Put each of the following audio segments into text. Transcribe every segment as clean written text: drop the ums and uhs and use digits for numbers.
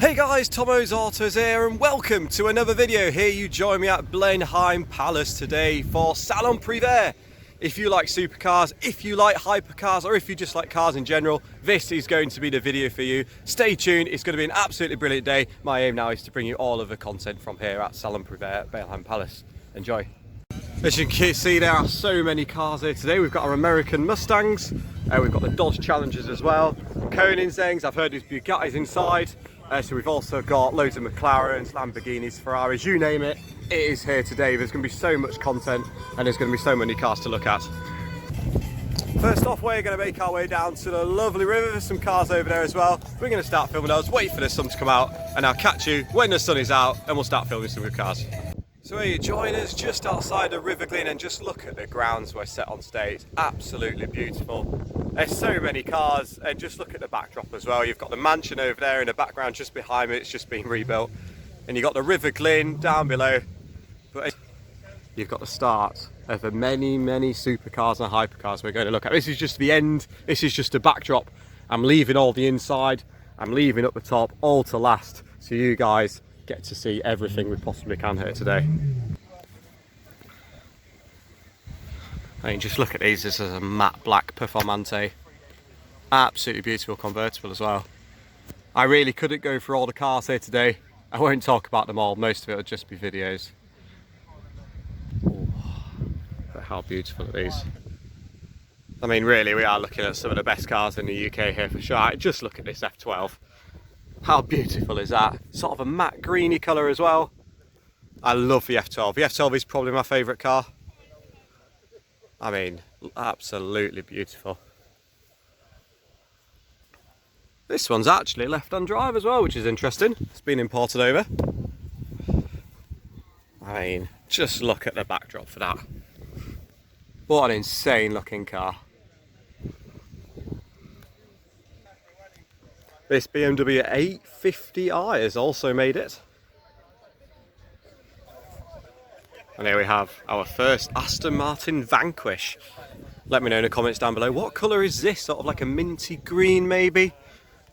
Hey guys, Tomo's Autos here and welcome to another video. Here you join me at Blenheim Palace today for Salon Privé. If you like supercars, if you like hypercars, or if you just like cars in general, this is going to be the video for you. Stay tuned, it's going to be an absolutely brilliant day. My aim now is to bring you all of the content from here at Salon Privé at Blenheim Palace. Enjoy. As you can see, there are so many cars here today. We've got our American Mustangs, we've got the Dodge Challengers as well, Koenigseggs, I've heard there's Bugattis inside. So we've also got loads of McLarens, Lamborghinis, Ferraris, you name it, it is here today. There's going to be so much content and there's going to be so many cars to look at. First off, we're going to make our way down to the lovely river. There's some cars over there as well. We're going to start filming those, wait for the sun to come out, and I'll catch you when the sun is out and we'll start filming some good cars. So here you join us just outside of River Glen and just look at the grounds we're set on today. It's absolutely beautiful. There's so many cars and just look at the backdrop as well. You've got the mansion over there in the background just behind me, it's just been rebuilt. And you've got the River Glen down below. But you've got the start of the many supercars and hypercars we're going to look at. This is just the end, this is just the backdrop. I'm leaving all the inside, I'm leaving up the top, all to last. So you guys get to see everything we possibly can here today. I mean, just look at these. This is a matte black Performante. Absolutely beautiful convertible as well. I really couldn't go through all the cars here today. I won't talk about them all. Most of it will just be videos. Ooh, but how beautiful are these? I mean, really, we are looking at some of the best cars in the UK here for sure. Just look at this F12. How beautiful is that? Sort of a matte greeny colour as well. I love the F12. The F12 is probably my favourite car. I mean, absolutely beautiful. This one's actually left-hand drive as well, which is interesting. It's been imported over. I mean, just look at the backdrop for that. What an insane looking car. This BMW 850i has also made it. And here we have our first Aston Martin Vanquish. Let me know in the comments down below, what colour is this? Sort of like a minty green maybe?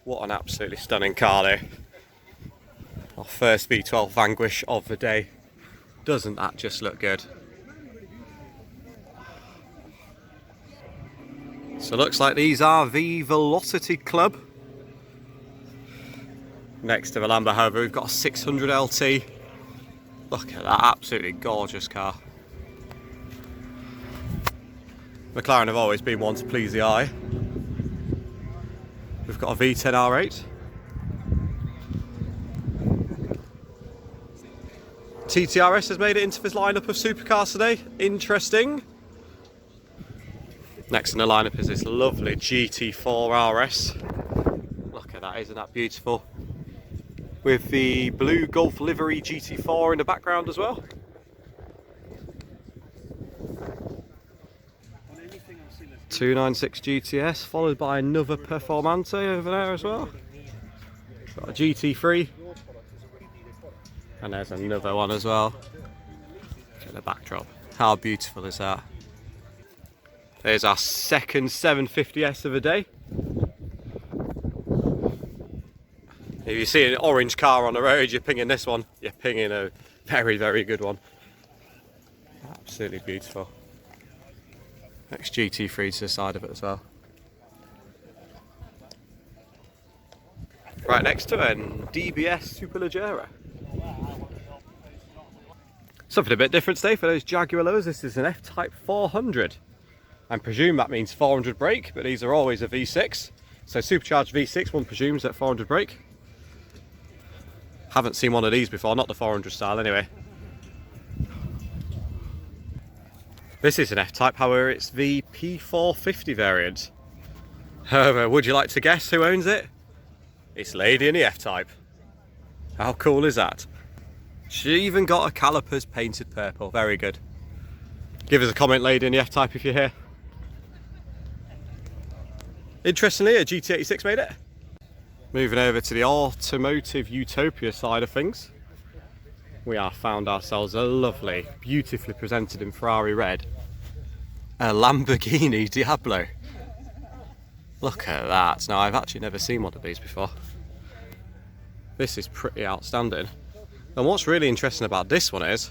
What an absolutely stunning car there. Our first V12 Vanquish of the day. Doesn't that just look good? So it looks like these are the Velocity Club. Next to the Lambo, however, we've got a 600 LT. Look at that, absolutely gorgeous car. McLaren have always been one to please the eye. We've got a V10 R8. TTRS has made it into this lineup of supercars today. Interesting. Next in the lineup is this lovely GT4 RS. Look at that, isn't that beautiful? With the blue Golf livery GT4 in the background as well. .296 GTS, followed by another Performante over there as well. Got a GT3. And there's another one as well. Look at the backdrop. How beautiful is that? There's our second 750S of the day. If you see an orange car on the road, you're pinging this one. You're pinging a very good one. Absolutely beautiful. Next GT3 to the side of it as well. Right next to it, DBS Superleggera. Something a bit different today for those Jaguar lovers. This is an F-Type 400. I presume that means 400 brake, but these are always a V6. So supercharged V6, one presumes at 400 brake. Haven't seen one of these before, not the 400 style anyway. This is an F-Type, however it's the P450 variant. However, would you like to guess who owns it? It's Lady in the F-Type. How cool is that? She even got her calipers painted purple, very good. Give us a comment, Lady in the F-Type, if you're here. Interestingly, a GT86 made it. Moving over to the Automotive Utopia side of things, we have found ourselves a lovely, beautifully presented in Ferrari red, a Lamborghini Diablo. Look at that. Now, I've actually never seen one of these before. This is pretty outstanding. And what's really interesting about this one is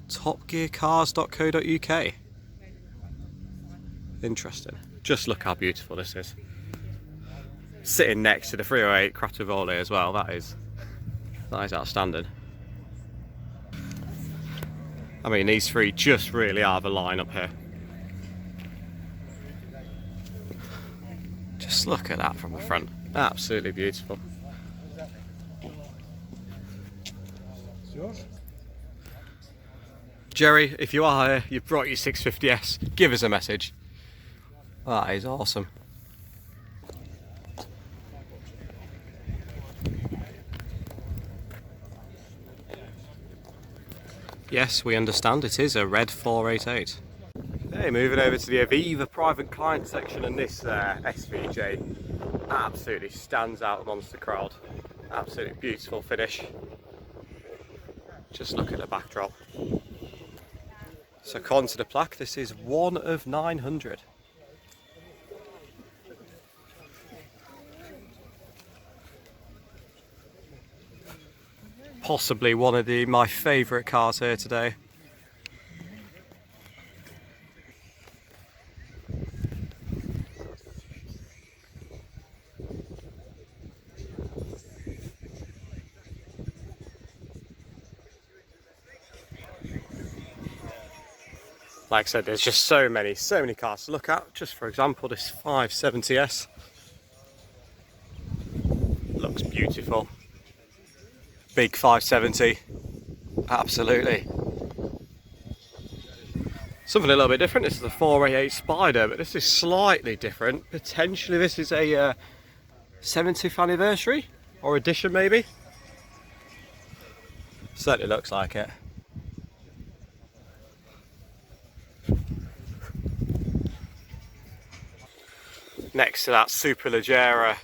topgearcars.co.uk. Interesting. Just look how beautiful this is. Sitting next to the 308 Cratovole as well. That is outstanding. I mean, these three just really are the line up here. Just look at that from the front. Absolutely beautiful. Jerry, if you are here, you've brought your 650S, give us a message. That is awesome. Yes, we understand it is a red 488. Okay, moving over to the Aviva private client section, and this SVJ absolutely stands out amongst the crowd. Absolutely beautiful finish. Just look at the backdrop. So according to the plaque, this is 1 of 900. Possibly one of my favourite cars here today. Like I said, there's just so many cars to look at. Just for example, this 570S looks beautiful. Big 570, absolutely. Something a little bit different. This is the 488 Spider, but this is slightly different. Potentially this is a 70th anniversary or edition maybe. Certainly looks like it. Next to that Superleggera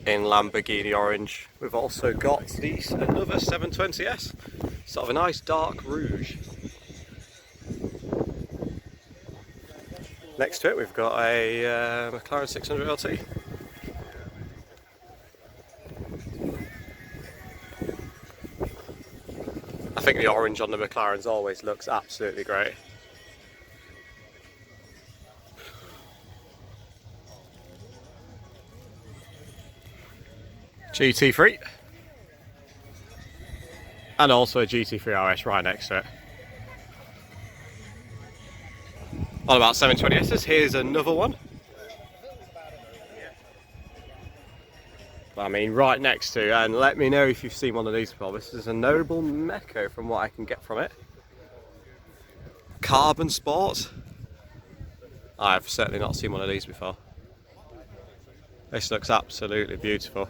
in Lamborghini orange, we've also got another 720S, sort of a nice dark rouge. Next to it we've got a McLaren 600 LT. I think the orange on the McLarens always looks absolutely great. GT3 and also a GT3 RS right next to it. All about 720Ss, here's another one. I mean right next to, and let me know if you've seen one of these before. This is a Noble Mecho from what I can get from it. Carbon Sport. I've certainly not seen one of these before. This looks absolutely beautiful.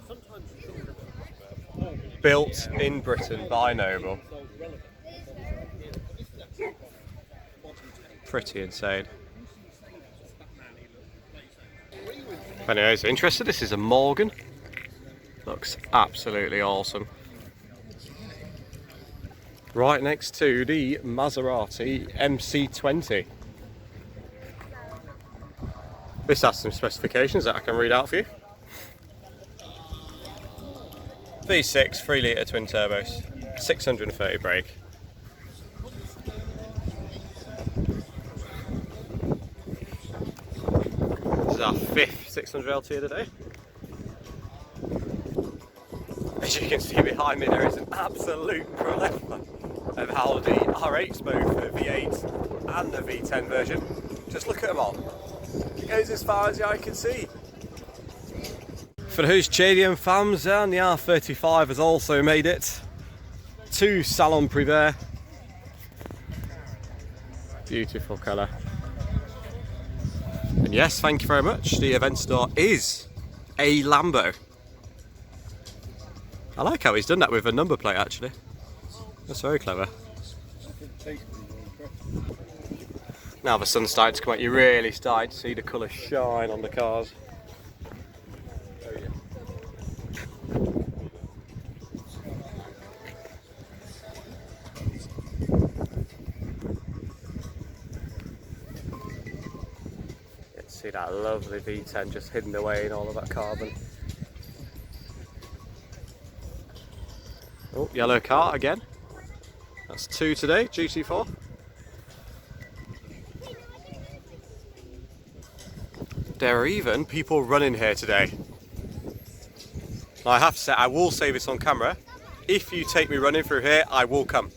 Built in Britain by Noble. Pretty insane. If anyone's interested, this is a Morgan. Looks absolutely awesome. Right next to the Maserati MC20. This has some specifications that I can read out for you. V6, 3 litre twin turbos, 630 brake. This is our 5th 600 LT of the day. As you can see behind me, there is an absolute plethora of Audi R8s, both the V8 and the V10 version. Just look at them all. It goes as far as the eye can see. For those JDM fans, and the R35 has also made it to Salon Privé. Beautiful colour. And yes, thank you very much. The event store is a Lambo. I like how he's done that with a number plate actually. That's very clever. Now the sun's starting to come out, you really start to see the colour shine on the cars. See that lovely V10 just hidden away in all of that carbon. Oh, yellow car again. That's 2 today, GT4. There are even people running here today. Now, I have to say, I will say this on camera. If you take me running through here, I will come.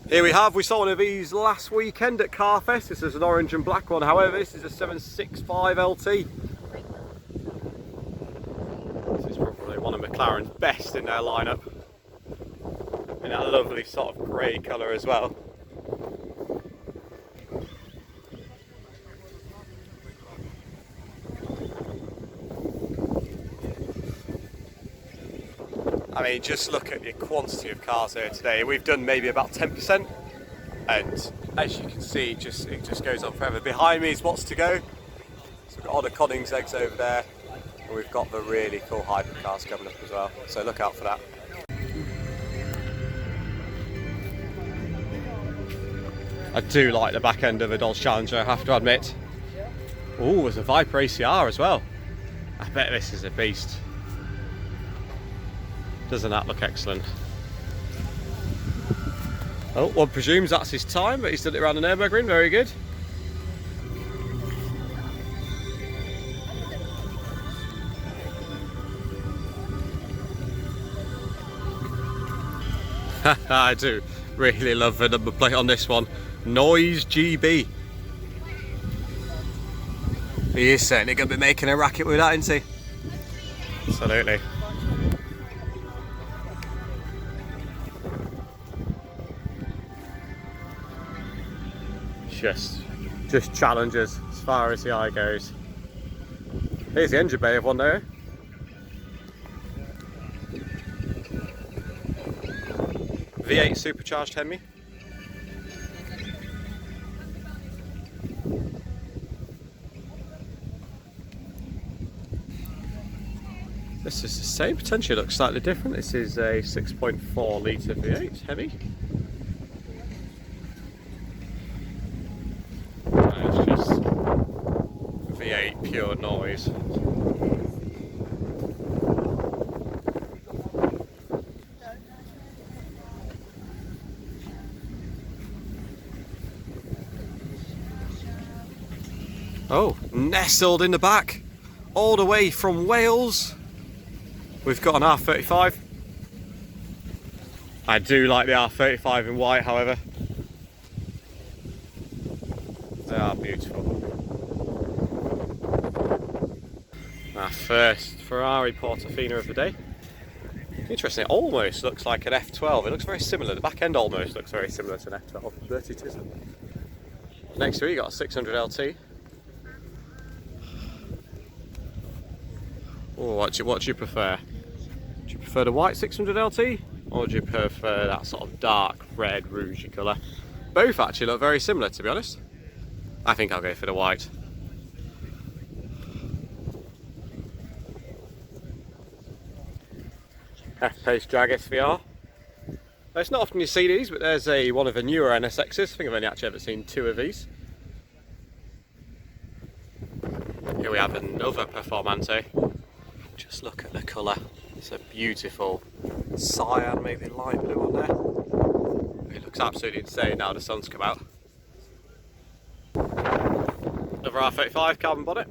Here we saw one of these last weekend at Carfest. This is an orange and black one. However, this is a 765 LT. This is probably one of McLaren's best in their lineup. In that lovely sort of grey colour as well. I mean, just look at the quantity of cars here today. We've done maybe about 10%, and as you can see, it just goes on forever. Behind me is what's to go. So we've got all the Koenigseggs over there, and we've got the really cool Hypercars coming up as well. So look out for that. I do like the back end of a Dodge Challenger, I have to admit. Oh, there's a Viper ACR as well. I bet this is a beast. Doesn't that look excellent? Oh, one presumes that's his time, but he's done it around the Nürburgring, very good. I do really love the number plate on this one. Noise GB. He is certainly going to be making a racket with that, isn't he? Absolutely. Just challenges as far as the eye goes. Here's the engine bay of one there. V8 supercharged Hemi. This is the same, potentially looks slightly different. This is a 6.4 litre V8 Hemi. It's just V8 pure noise. Oh, nestled in the back, all the way from Wales, we've got an R35. I do like the R35 in white, however. They are beautiful. Our first Ferrari Portofino of the day. Interesting, it almost looks like an F12. It looks very similar. The back end almost looks very similar to an F12, but it isn't. Next to it, you got a 600 LT. Oh, what do you prefer? Do you prefer the white 600 LT, or do you prefer that sort of dark red rougey colour? Both actually look very similar, to be honest. I think I'll go for the white. F-Pace Drag SVR. It's not often you see these, but there's one of the newer NSXs. I think I've only actually ever seen 2 of these. Here we have another Performante. Just look at the colour. It's a beautiful cyan, maybe light blue on there. It looks absolutely insane now the sun's come out. Another R35 carbon bonnet.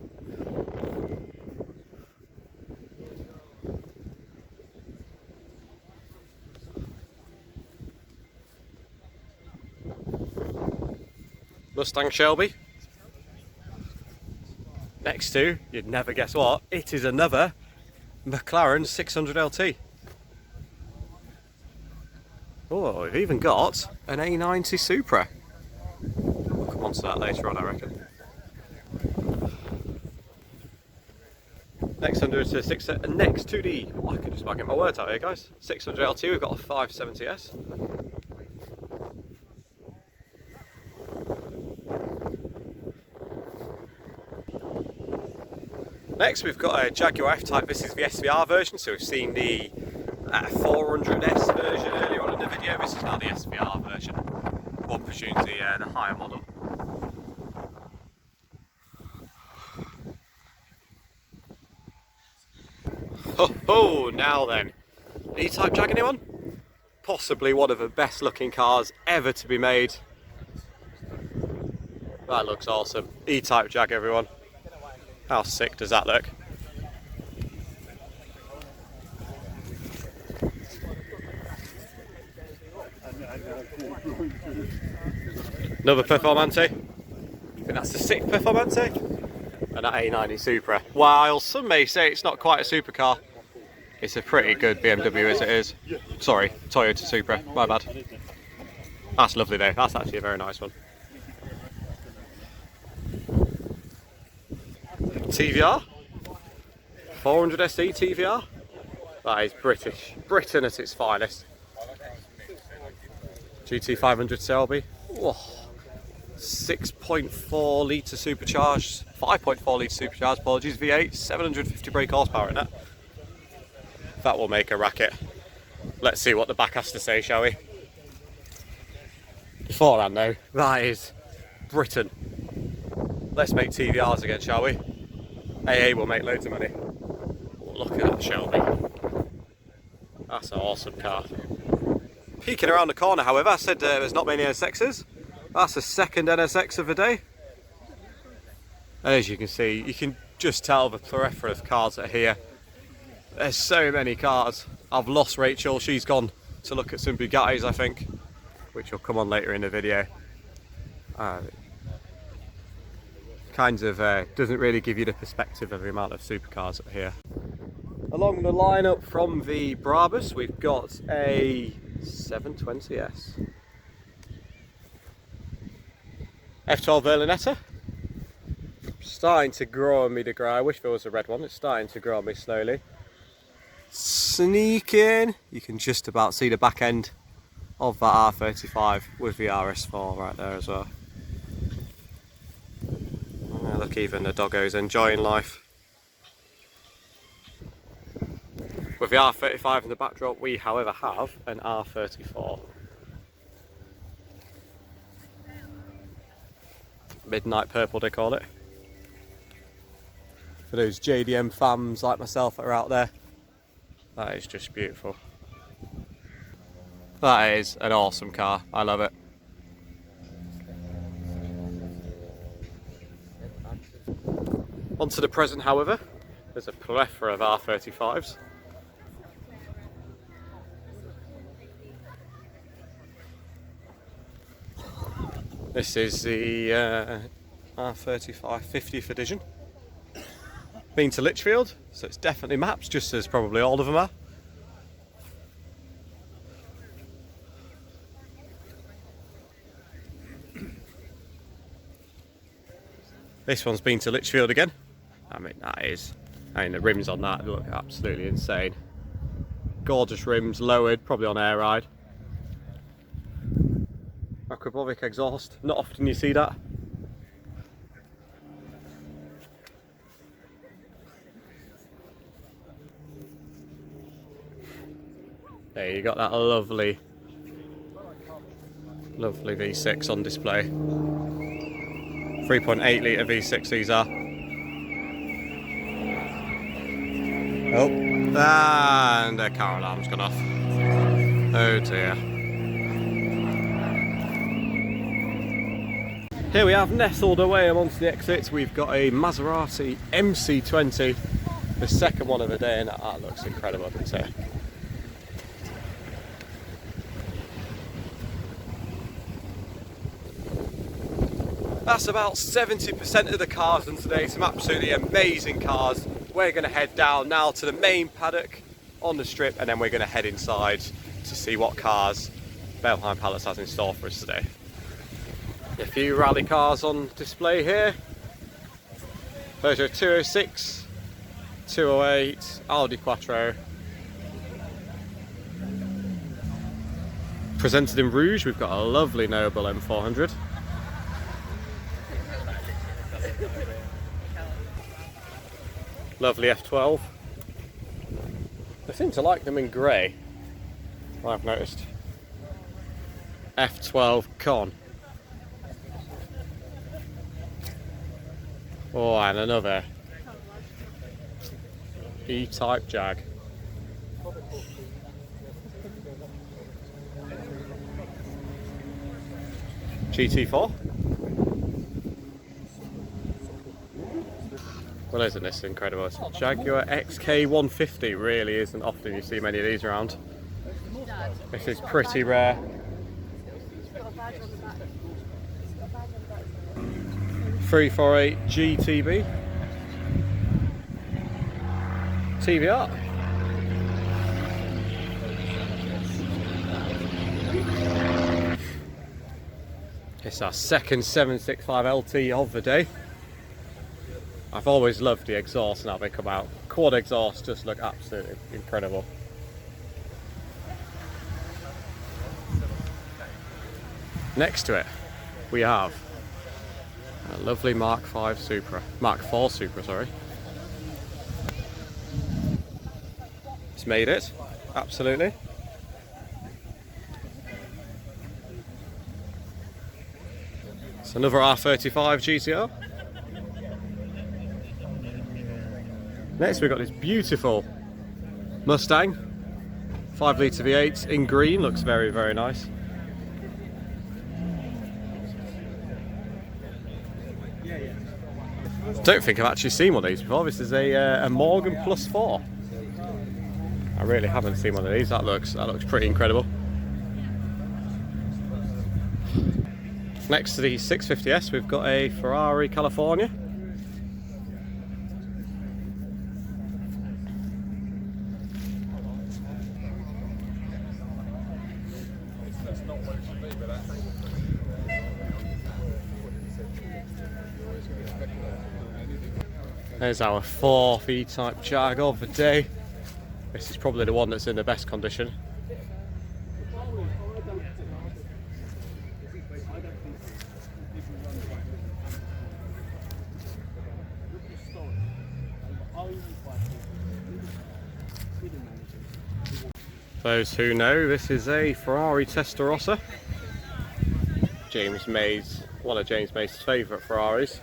Mustang Shelby. Next to, you'd never guess what, it is another McLaren 600 LT. Oh, we've even got an A90 Supra. We'll come on to that later on, I reckon. Next to the, oh, I can just about get my words out here, guys. 600 LT, we've got a 570S. Next we've got a Jaguar F-Type. This is the SVR version, so we've seen the 400S version earlier on in the video. This is now the SVR version. One presumes the higher model. Oh, now then, E-Type Jag, anyone? Possibly one of the best looking cars ever to be made. That looks awesome. E-Type Jag, everyone. How sick does that look? Another Performante. I think that's the 6th Performante. And that A90 Supra. While some may say it's not quite a supercar, it's a pretty good BMW as it is. Sorry, Toyota Supra, my bad. That's lovely though, that's actually a very nice one. TVR, 400 SE TVR. That is British, Britain at its finest. GT500 Shelby. Whoa. 6.4 litre supercharged, 5.4 litre supercharged, apologies, V8, 750 brake horsepower in it. That will make a racket. Let's see what the back has to say, shall we? Beforehand though, that is Britain. Let's make TVRs again, shall we? AA will make loads of money. Oh, look at that Shelby. That's an awesome car. Peeking around the corner, however, I said there's not many NSXs. That's the second NSX of the day. As you can see, you can just tell the plethora of cars that are here. There's so many cars. I've lost Rachel, she's gone to look at some Bugattis, I think, which will come on later in the video. Kind of doesn't really give you the perspective of the amount of supercars that are here. Along the lineup from the Brabus, we've got a 720S. F12 Berlinetta. Starting to grow on me the grey. I wish there was a red one. It's starting to grow on me slowly. Sneak in. You can just about see the back end of that R35 with the RS4 right there as well. Oh, look, even the doggo's enjoying life. With the R35 in the backdrop, we however have an R34. Midnight purple they call it. For those JDM fans like myself that are out there, that is just beautiful. That is an awesome car, I love it. On to the present, however, there's a plethora of R35s. This is the R35 50th edition. Been to Lichfield, so it's definitely maps, just as probably all of them are. This one's been to Lichfield again. I mean, the rims on that look absolutely insane. Gorgeous rims, lowered, probably on air ride. Aquabovic exhaust, not often you see that. There you got that lovely V6 on display. 3.8 litre V6 these are. Oh, and the car alarm's gone off. Oh dear. Here we have, nestled away amongst the exits, we've got a Maserati MC20, the second one of the day, and that looks incredible, doesn't it? That's about 70% of the cars in today, some absolutely amazing cars. We're going to head down now to the main paddock on the strip, and then we're going to head inside to see what cars Blenheim Palace has in store for us today. A few rally cars on display here. Peugeot 206, 208, Audi Quattro. Presented in rouge, we've got a lovely Noble M400. Lovely F12. They seem to like them in grey, I've noticed. F12 Con. Oh, and another E-Type Jag. GT4. Well, isn't this incredible? It's a Jaguar XK150. Really isn't often you see many of these around. This is pretty rare. 348 GTB. TVR. It's our second 765 LT of the day. I've always loved the exhaust and how they come out. Quad exhaust just look absolutely incredible. Next to it, we have a lovely Mark IV Supra. Mark IV Supra, sorry. It's made it, absolutely. It's another R35 GTR. Next we've got this beautiful Mustang, 5 litre V8 in green, looks very, very nice. Don't think I've actually seen one of these before. This is a Morgan Plus 4. I really haven't seen one of these. That looks pretty incredible. Next to the 650S we've got a Ferrari California. There's our 4th E-Type Jag of the day. This is probably the one that's in the best condition. For those who know, this is a Ferrari Testarossa. One of James May's favourite Ferraris.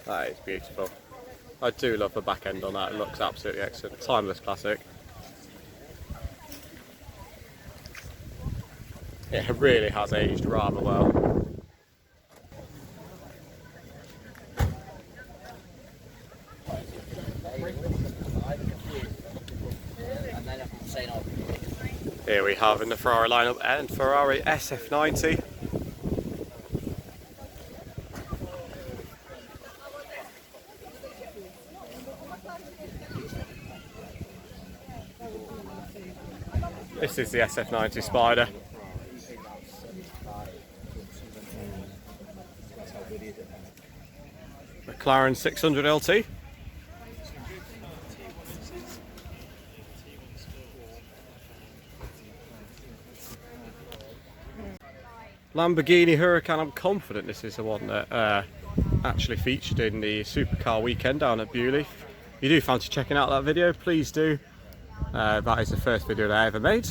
That is beautiful. I do love the back end on that, it looks absolutely excellent. Timeless classic. It really has aged rather well. Here we have in the Ferrari lineup and Ferrari SF90. This is the SF90 Spider. McLaren 600 LT. Lamborghini Huracan. I'm confident this is the one that actually featured in the Supercar weekend down at Bewley. If you do fancy checking out that video, please do. That is the first video that I ever made.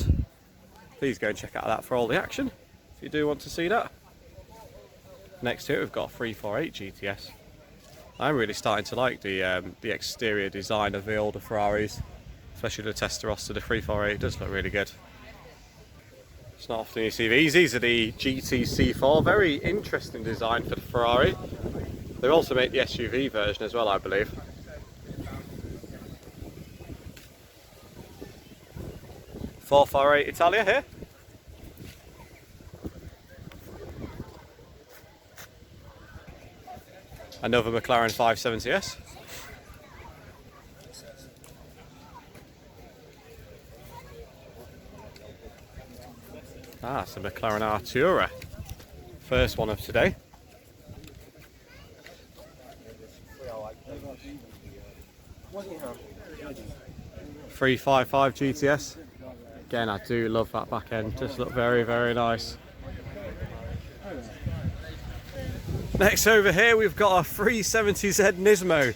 Please go and check out that for all the action if you do want to see that. Next to it we've got a 348 GTS. I'm really starting to like the exterior design of the older Ferraris, especially the Testarossa. The 348 does look really good. It's not often you see these. These are the GT4. Very interesting design for the Ferrari. They also make the SUV version as well, I believe. .448 Italia here. Another McLaren 570S. It's a McLaren Artura. First one of today. .355 GTS. Again, I do love that back end. Just look very, very nice. Next over here, we've got a 370Z Nismo.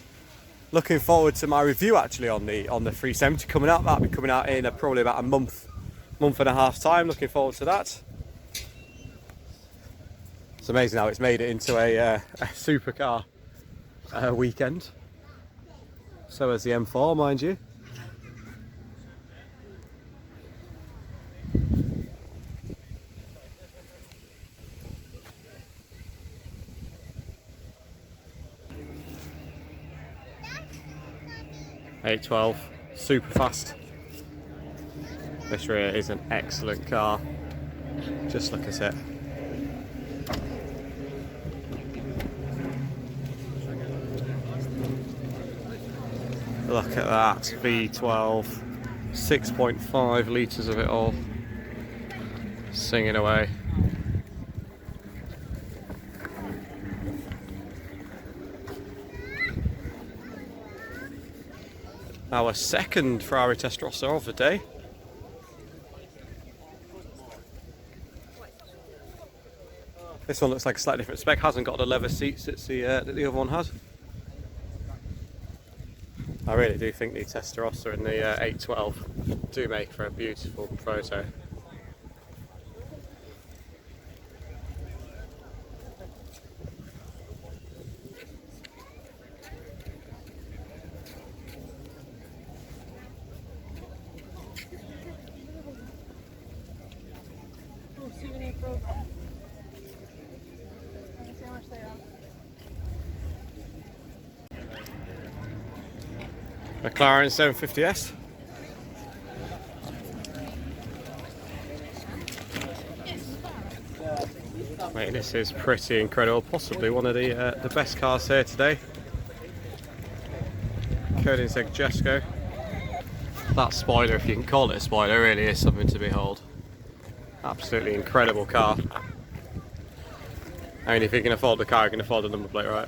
Looking forward to my review actually on the 370 coming out. That'll be coming out in probably about a month and a half time. Looking forward to that. It's amazing how it's made it into a supercar weekend. So has the M4, mind you. 812, super fast. This rear is an excellent car. Just look at it. Look at that, V12, 6.5 litres of it all, singing away. Our second Ferrari Testarossa of the day. This one looks like a slightly different spec, hasn't got the leather seats that the other one has. I really do think the Testarossa and the 812 do make for a beautiful photo. McLaren 750S. Mate, this is pretty incredible. Possibly one of the best cars here today. Koenigsegg Jesko. That spoiler, if you can call it a spoiler, really is something to behold. Absolutely incredible car. I mean, if you can afford the car, you can afford the number plate, right?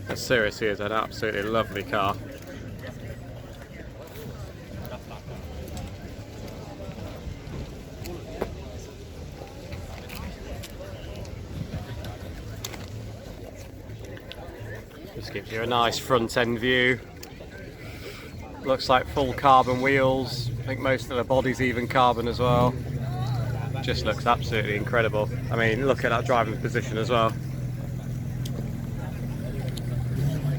It seriously is an absolutely lovely car. Just gives you a nice front end view. Looks like full carbon wheels. I think most of the body's even carbon as well. Just looks absolutely incredible. I mean, look at that driving position as well.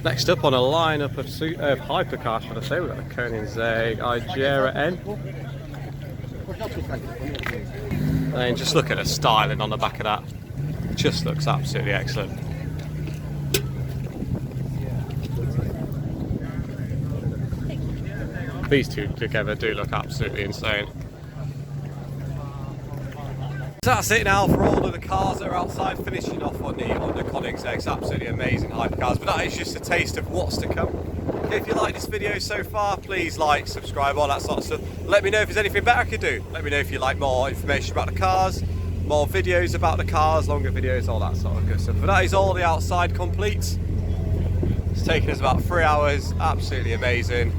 Next up on a lineup of hypercars, should I say, we've got the Koenigsegg Igera N. And just look at the styling on the back of that. It just looks absolutely excellent. These two together do look absolutely insane. So that's it now for all of the cars that are outside, finishing off on the Koenigsegg. It's absolutely amazing hypercars, but that is just a taste of what's to come. If you like this video so far, please like, subscribe, all that sort of stuff. Let me know if there's anything better I could do. Let me know if you like more information about the cars, more videos about the cars, longer videos, all that sort of good stuff. But that is all the outside complete. It's taken us about 3 hours, absolutely amazing.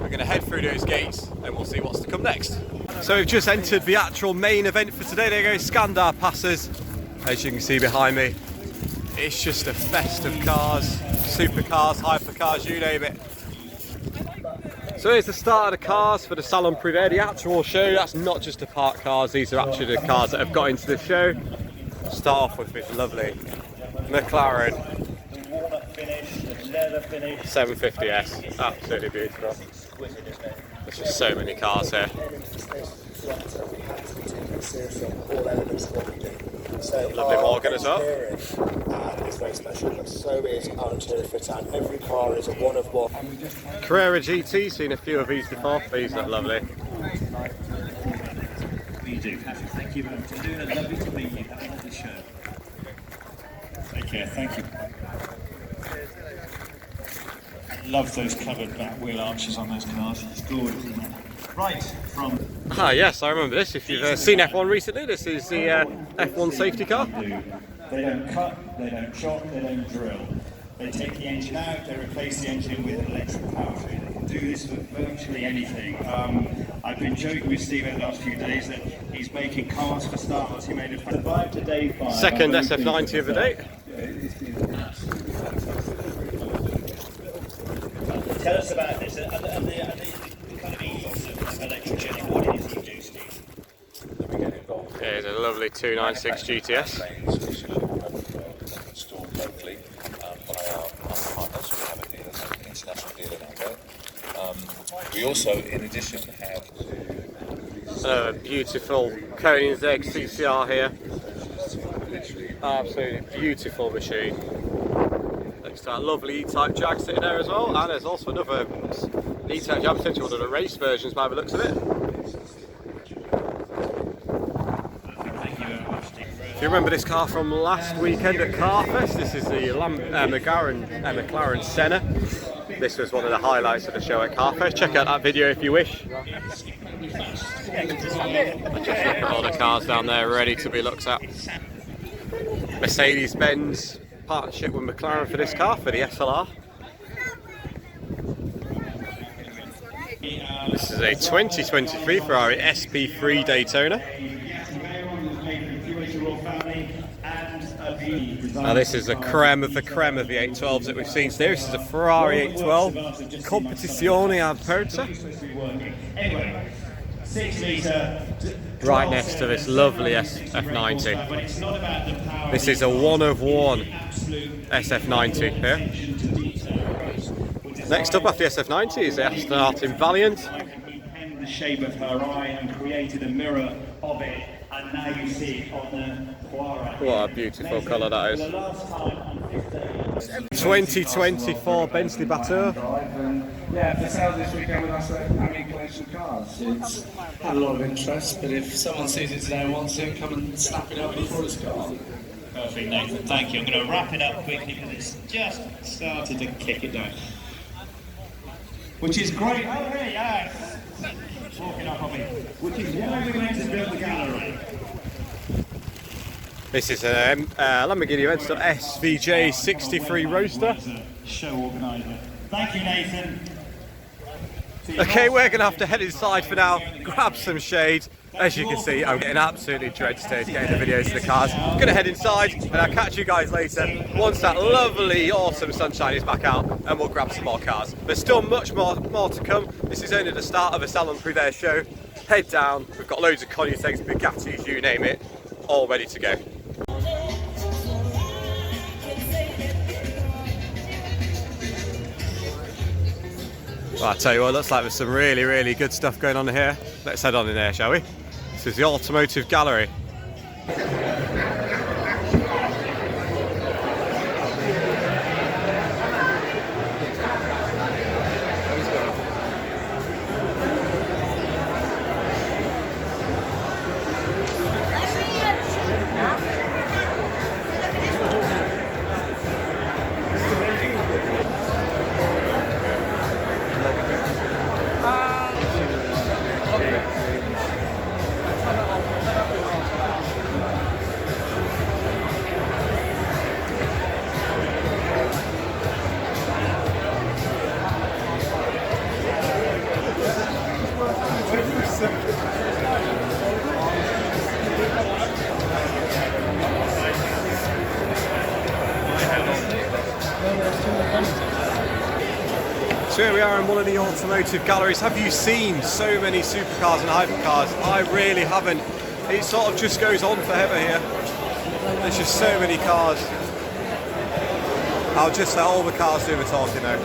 We're going to head through those gates and we'll see what's to come next. So we've just entered the actual main event for today. There you go, Scandar passes. As you can see behind me, it's just a fest of cars, supercars, hypercars, you name it. So here's the start of the cars for the Salon Privé, the actual show. That's not just the park cars, these are actually the cars that have got into the show. Start off with this lovely McLaren 750S, absolutely beautiful. There's just so many cars here. Lovely Morgan as well. It's very special, but so is our interior fit out. Every car is a one of one. Carrera GT, seen a few of these before. These look lovely. We do. Thank you very much for doing it. Lovely to meet you. Have a lovely show. Take care. Thank you. Love those covered back wheel arches on those cars. It's gorgeous, isn't it? Right, from... Ah yes, I remember this. If you've seen F1 recently, this is the F1 safety car. They don't cut, they don't chop, they don't drill. They take the engine out, they replace the engine with an electric powertrain. They can do this for virtually anything. I've been joking with Steve over the last few days that he's making cars for Star Wars. He made a Survive to Day 5. Second SF90 of the day. Tell us about this and the kind of ethos of electrogenic. What it is you do, Steve? Here's a lovely 296 GTS. Installed locally by our partners. We have a dealer, an international dealer now there. We also, in addition, have A beautiful Koenigsegg CCR here. Absolutely beautiful machine. Next to that lovely E-Type Jag sitting there as well, and there's also another E-Type Jag, potentially one of the race versions by the looks of it. If you remember this car from last weekend at Carfest, this is the McLaren Senna. This was one of the highlights of the show at Carfest. Check out that video if you wish. Just look at all the cars down there ready to be looked at. Mercedes-Benz partnership with McLaren for this car, for the SLR. This is a 2023 Ferrari SP3 Daytona. Now this is a creme of the 812s that we've seen today. This is a Ferrari 812 Competizione Aperta. Right next to this lovely SF90. This is a one of one SF90 here. Next up after the SF90 is the Aston Martin Valiant. The shape of her eye and created a mirror of it, and now you see it on the Jaguar. What a beautiful colour that is. 2024 Bentley Batur. Yeah, for sale this weekend with us at Ami Collection Cars. It's had a lot of interest, but if someone sees it today and wants it, come and snap it up before it's gone. Perfect, Nathan, thank you. I'm going to wrap it up quickly because it's just started to kick it down. Which is great. Oh, really? Yes. Walking up on me. Which is why we're going to build the gallery. This is a Lamborghini Aventador SVJ 63 Roadster. Show organiser. Thank you, Nathan. Okay, we're going to have to head inside for now, grab some shade. As you can see, I'm getting absolutely drenched today getting the videos of the cars. I'm going to head inside and I'll catch you guys later once that lovely autumn sunshine is back out and we'll grab some more cars. There's still much more to come. This is only the start of a Salon Privé show. Head down, we've got loads of Koenigseggs, Bugattis, you name it, all ready to go. Well, I tell you what, looks like there's some really good stuff going on here. Let's head on in there, shall we? This is the Automotive Gallery. So here we are in one of the automotive galleries. Have you seen so many supercars and hypercars? I really haven't. It sort of just goes on forever here. There's just so many cars. I'll just let all the cars do the talking now.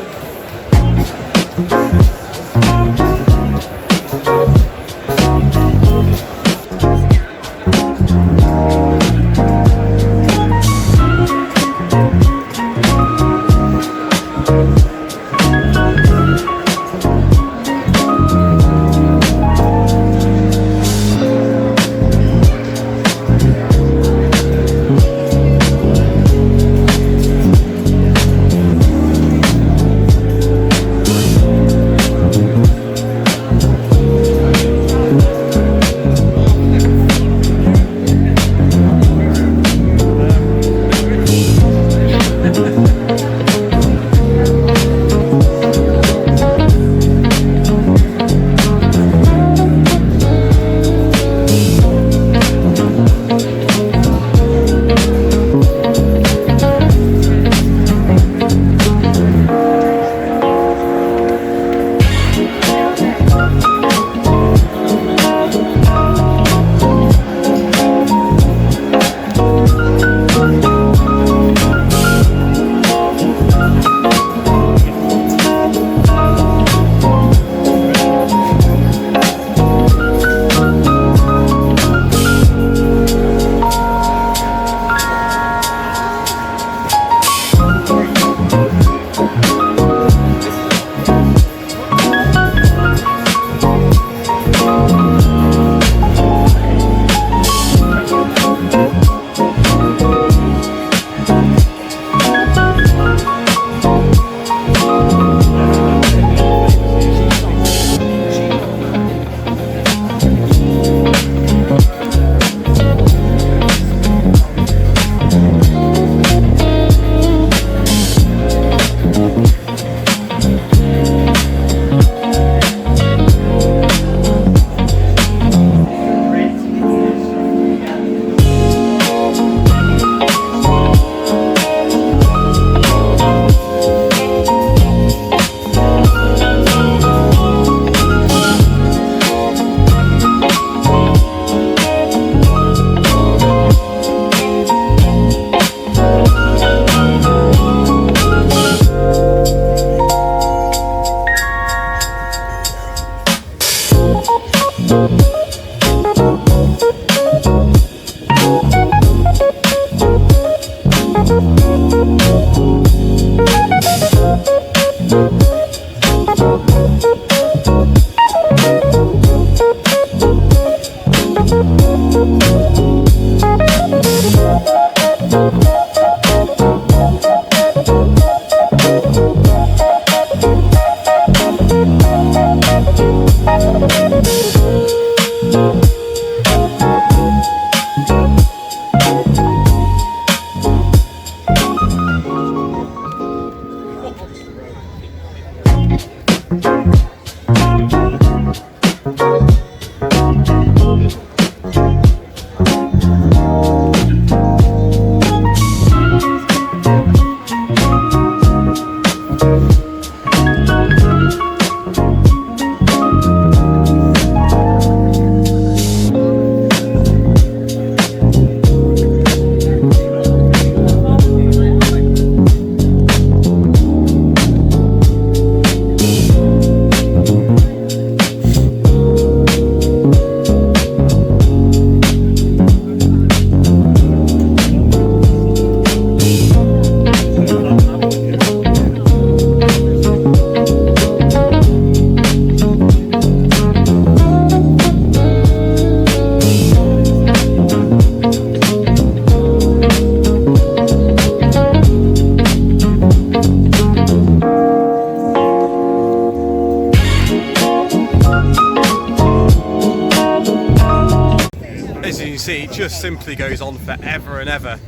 As you can see, it just simply goes on forever and ever.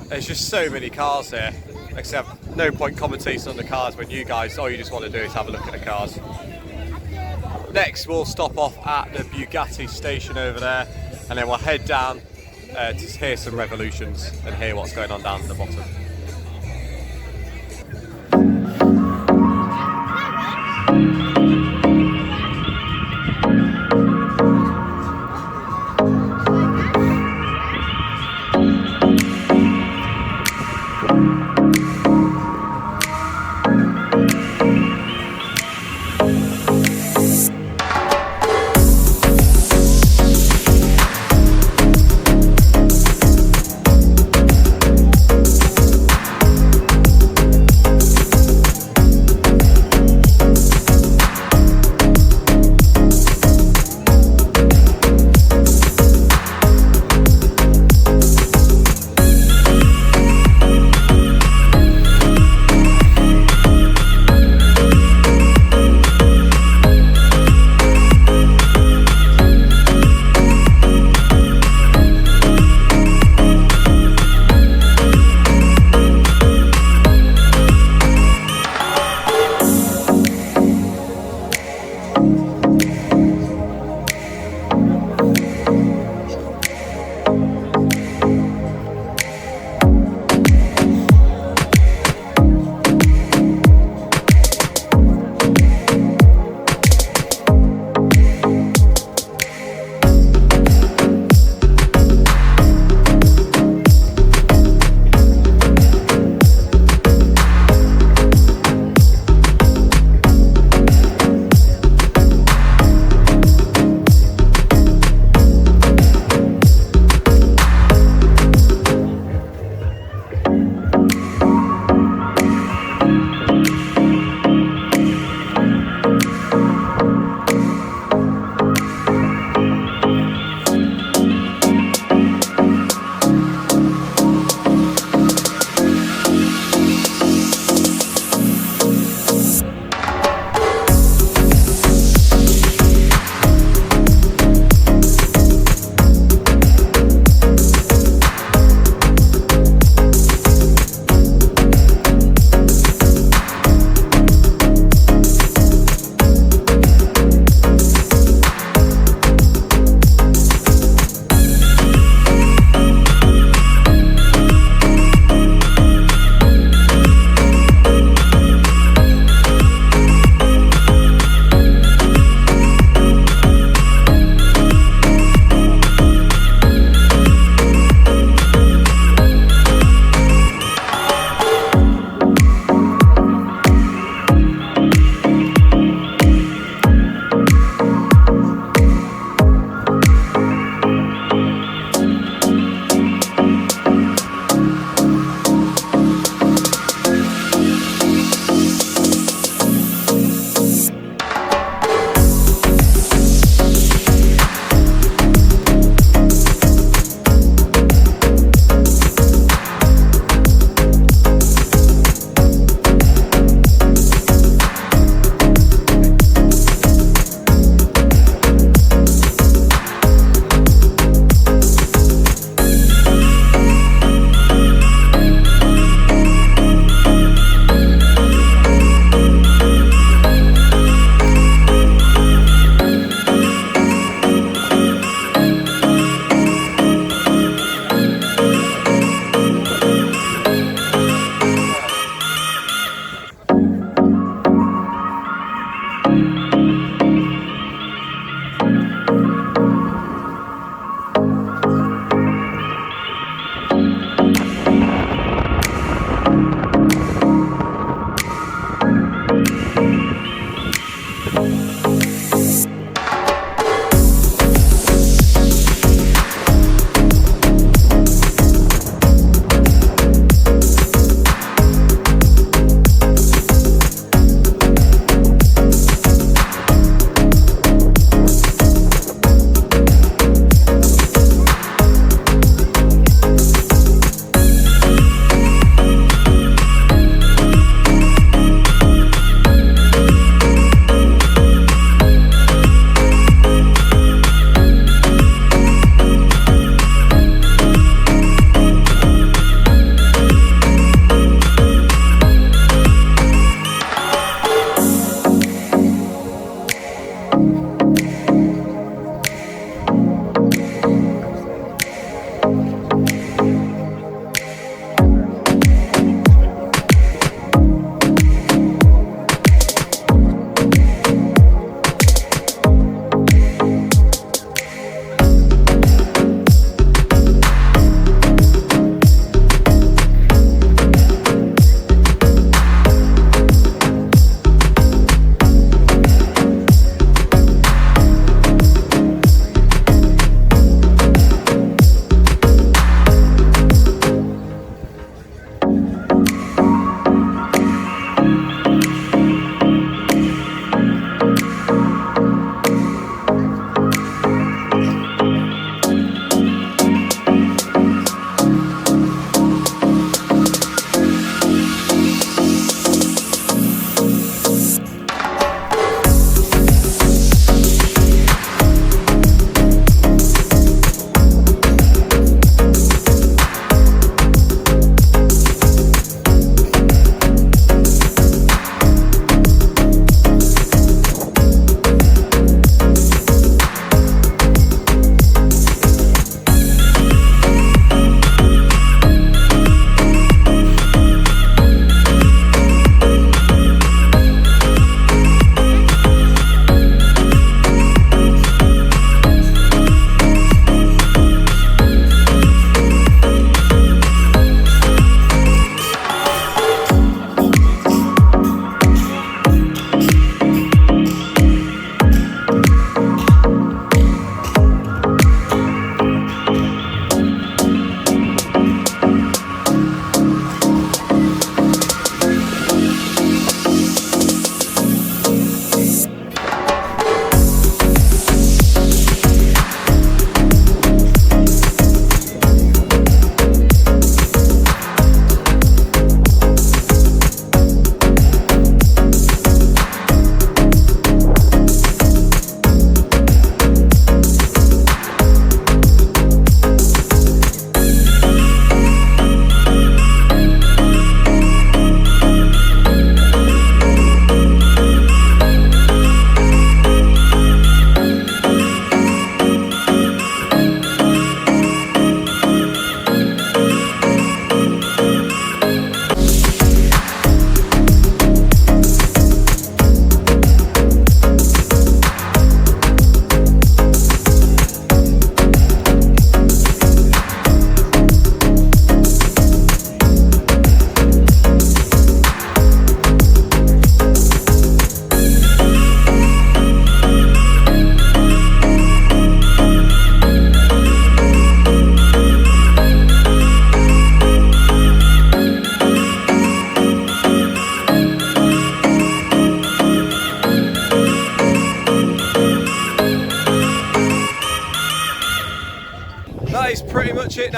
There's just so many cars here, except no point commentating on the cars when you guys, all you just want to do is have a look at the cars. Next we'll stop off at the Bugatti station over there, and then we'll head down to hear some revolutions and hear what's going on down at the bottom.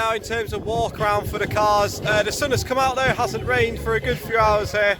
now in terms of walk around for the cars. The sun has come out though, hasn't rained for a good few hours here.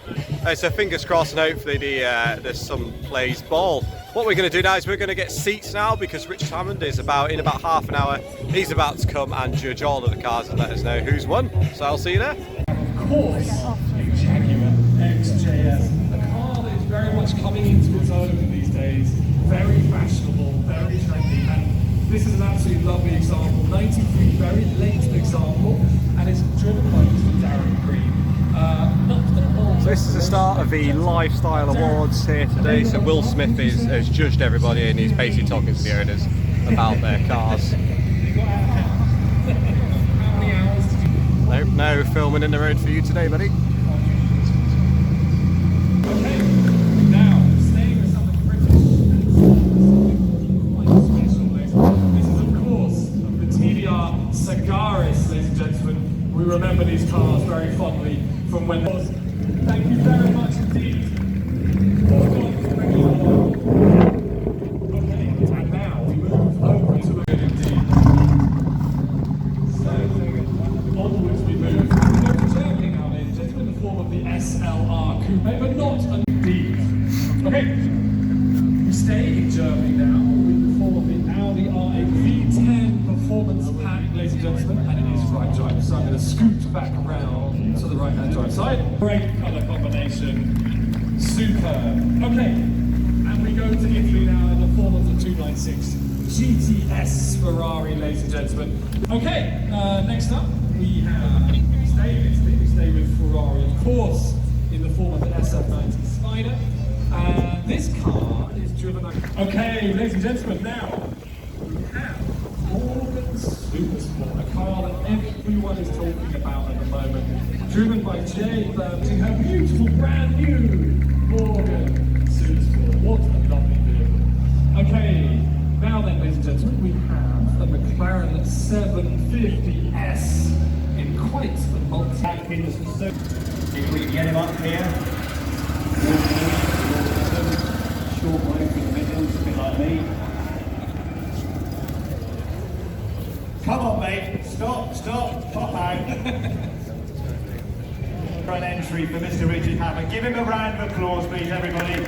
So fingers crossed, and hopefully the sun plays ball. What we're going to do now is we're going to get seats now, because Richard Hammond is in about half an hour. He's about to come and judge all of the cars and let us know who's won. So I'll see you there. Of course, a Jaguar XJS, a car that is very much coming into its own these days. Very fashionable, very trendy, and this is an absolutely lovely example. 93, very late example, and it's driven by Mr. Darren Green. So this is the start of the Lifestyle Awards here today. So Will Smith has judged everybody, and he's basically talking to the owners about their cars. No filming in the road for you today, buddy. Okay, now staying with some of the British quite special places. This is of course the TVR Sagaris, ladies and gentlemen. We remember these cars very fondly from when. Thank you very much indeed. Okay, and now we move over to it indeed. So onwards we move. We go to Germany now, ladies and gentlemen, in the form of the SLR Coupe, but not an indeed. Okay, we stay in Germany now in the form of the Audi R8 V10 Performance Pack, ladies and gentlemen, and it is right drive. So I'm going to scoot back around to the right-hand drive side. Great colour combination, superb. Okay, and we go to Italy now in the form of the 296 GTS Ferrari, ladies and gentlemen. Okay, next up we have, stay in Italy, we stay with Ferrari, of course, in the form of the SF90 Spider. And this car is driven. Okay, ladies and gentlemen, now we have Morgan Supersport, a car that everyone is talking about at the moment, driven by Jay Birmingham, her beautiful brand new Morgan Supersport. What a lovely vehicle. Okay, now then, ladies and gentlemen, we have a McLaren 750S in quite the multi. If we can get him up here. Short way for the middle, a bit like me. Come on, mate. Stop, pop out. For an entry for Mr. Richard Hammond. Give him a round of applause, please, everybody.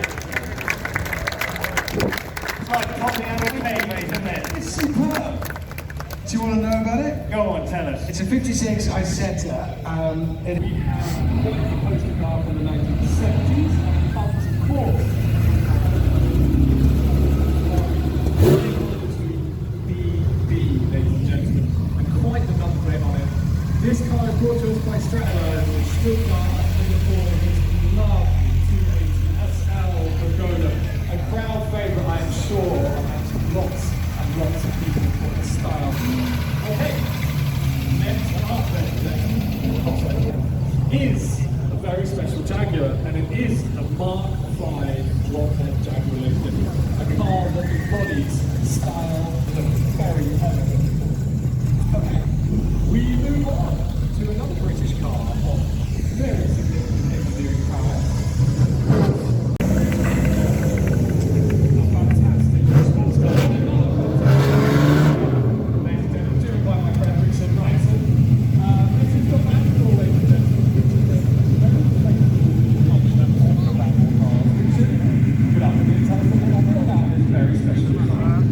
It's like popping out of a mate, isn't it? It's superb. Do you want to know about it? Go on, tell us. It's a 56 Isetta. We have a poster car from the 1970s, but of course, BB, ladies and gentlemen, and quite the number plate on it. This car is brought to us by Stradler in Stuttgart in the form of his lovely 280 SL Pagoda, a crowd favourite, I am sure, amongst lots and lots of people for the style. Okay, next up then, is a very special Jaguar, and it is the Mark V Walkhead Jaguar Lifted, a car that embodies style that is very elegant. Okay, we move on to another British car of very significant engineering prowess. A fantastic sports car. Driven by my friend Richard Hammond. This is the Vandal, ladies and gentlemen, which is a very famous on the Vandal car. Richard, good afternoon. Tell us a little bit about this very special car.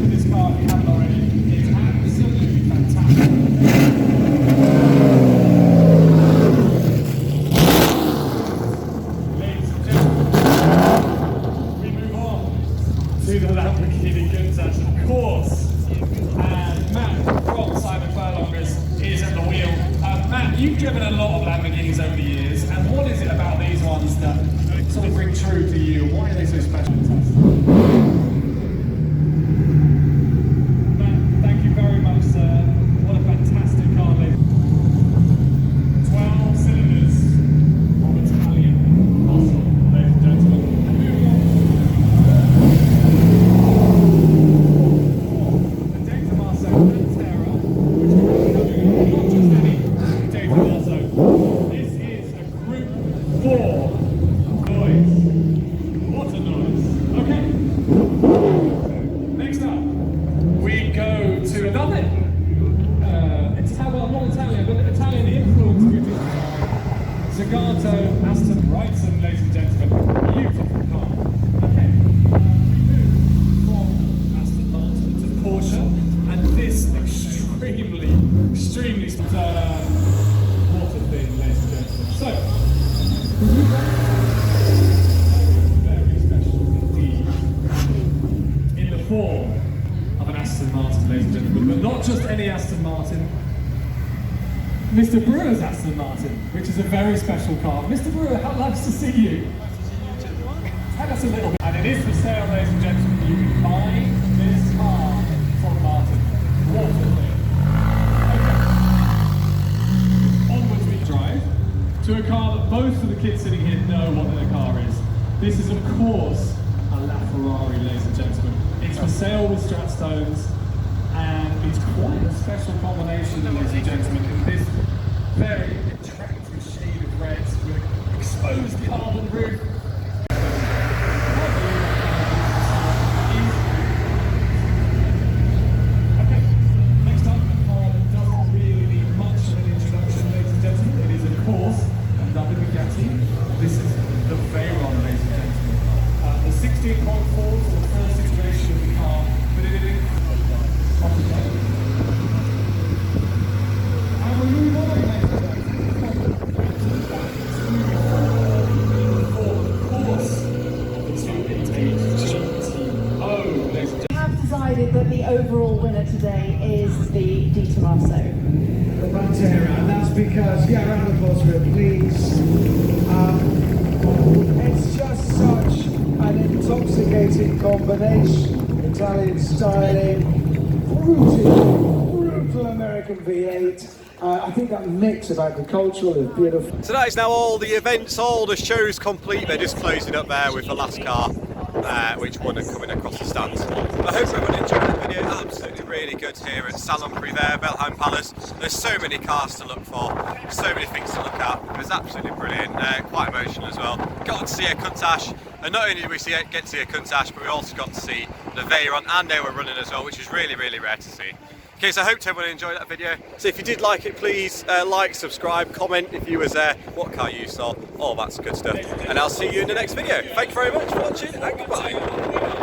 This car, if you haven't already, is absolutely fantastic. Ladies and gentlemen, we move on to the Lamborghini Countach, of course. And Matt from Simon Furlongers is at the wheel. Matt, you've driven a lot of Lamborghinis over the years, and what is it about these ones that sort of ring true to you? Why are they so special? Matt, thank you very much, sir. What a fantastic car, ladies. 12 cylinders of Italian muscle, ladies and gentlemen. The Data Marso Pantera, which is not just any Data Marso. This is a Group 4 noise. What handsome, ladies and gentlemen, beautiful car. Okay, we move from Aston Martin to Porsche, and this extremely what a thing, ladies and gentlemen. So, very special indeed, in the form of an Aston Martin, ladies and gentlemen, but not just any Aston Martin. Mr. Brewer's Aston Martin, which is a very special car. Mr. Brewer, how nice to see you. Tell us a little bit. And it is for sale, ladies and gentlemen. You can buy this car from Martin. What a thing. Okay. Onwards we drive to a car that both of the kids sitting here know what the car is. This is, of course, a Ferrari, ladies and gentlemen. It's for sale with strap stones. And it's quite a special combination, ladies and gentlemen, in this very attractive shade of red with exposed carbon roof. Okay, next up, a car that doesn't really need much of an introduction, ladies and gentlemen. It is, of course, another Bugatti. This is the Veyron, ladies and gentlemen. The 16.4 is the first iteration of the car, but it is and we move on, ladies and gentlemen, of course, We have decided that the overall winner today is the Testarossa. The Pantera, and that's because, yeah, round of applause for it, please. It's just such an intoxicating combination. Italian styling, brutal American V8. I think that mix of agricultural is beautiful. So that is now all the events, all the shows complete. They're just closing up there with the last car, which won and coming across the stands. I hope everyone enjoyed the video. Absolutely really good here at Salon Privé, Blenheim Palace. There's so many cars to look for, so many things to look at. It was absolutely brilliant, quite emotional as well. Got to see a Countach, and not only did we get to see a Countach, but we also got to see the Veyron, and they were running as well, which is really rare to see. Okay, so I hope everyone enjoyed that video. So if you did like it, please like, subscribe, comment if you was there, what car you saw, all that's good stuff. And I'll see you in the next video. Thank you very much for watching, and goodbye.